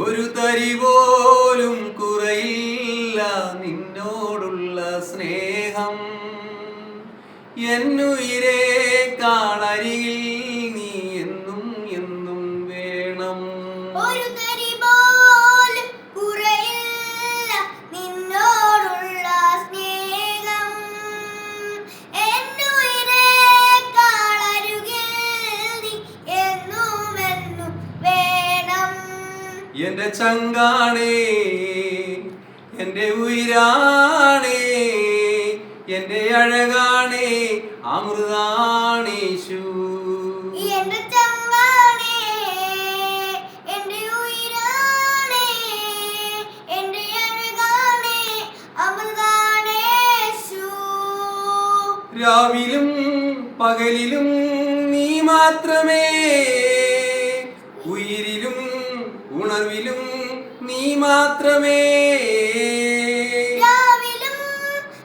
ഒരു തരി പോലും കുറയില്ല നിന്നോടുള്ള സ്നേഹം. എന്നുയിരേക്കാൾ അരികിൽ നീ എന്നും എന്നും വേണം. ഒരു തരി പോലും കുറയില്ല നിന്നോടുള്ള സ്നേഹം. എന്നുയിരേക്കാൾ അരികിൽ നീ എന്നും എന്നും വേണം. എന്റെ ചങ്കാണേ, എന്റെ ഉയിരാണേ, എന്റെ അഴകാണേ, അമൃതാണീശു. എന്റെ ചങ്കാണേ, എന്റെ ഉയിരാണേ, എന്റെ അഴകാണേ, അമൃതാണേശു. രാവിലും പകലിലും നീ മാത്രമേ, ഉയിരിലും ഉണർവിലും നീ മാത്രമേ. രാവിലും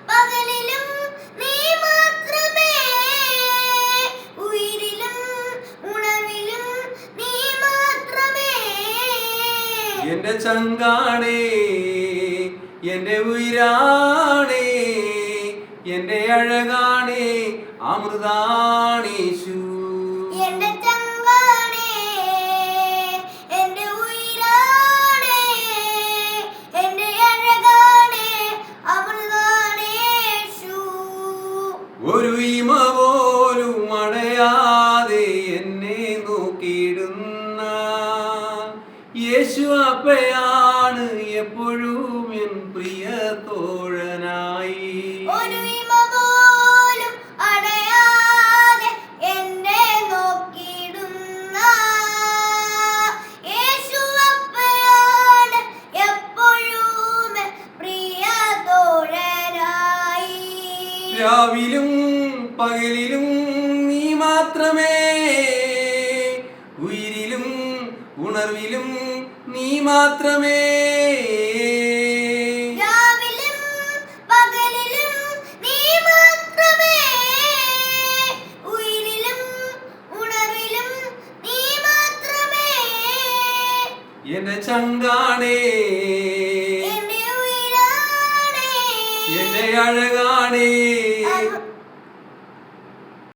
പകലിലും നീ മാത്രമേ, ഉയിരിലും ഉണർവിലും നീ മാത്രമേ. എന്റെ ചങ്കാണേ, എന്റെ ഉയിരാണേ, എന്റെ അഴകാണേ, അമൃതാണീശു. എന്റെ ചങ്കാണേ, എന്റെ ഉയിരാണേ, എന്റെ അഴകാണേ, അമൃതാണേശു. ഒരു ഇമ പോലും അടയാതെ എന്നെ നോക്കിയിടുന്ന യേശു അപ്പയാണ് എപ്പോഴും എൻ പ്രിയ തോഴനായി. ഒരു ഇമ പോലും അടയാതെ എന്നെ നോക്കിയിടുന്ന യേശുവപ്പയാണ് എപ്പോഴും പ്രിയ തോഴനായി. രാവിലും പകലിലും നീ മാത്രമേ, ഉയിരിലും ഉണർവിലും നീ മാത്രമേ. രാവിലും പകലിലും നീ മാത്രമേ, ഉയിരിലും ഉണർവിലും നീ മാത്രമേ. എന്റെ ചങ്കാണേ, എന്റെ ഉയിരാണേ, എന്റെ അഴകാണേ,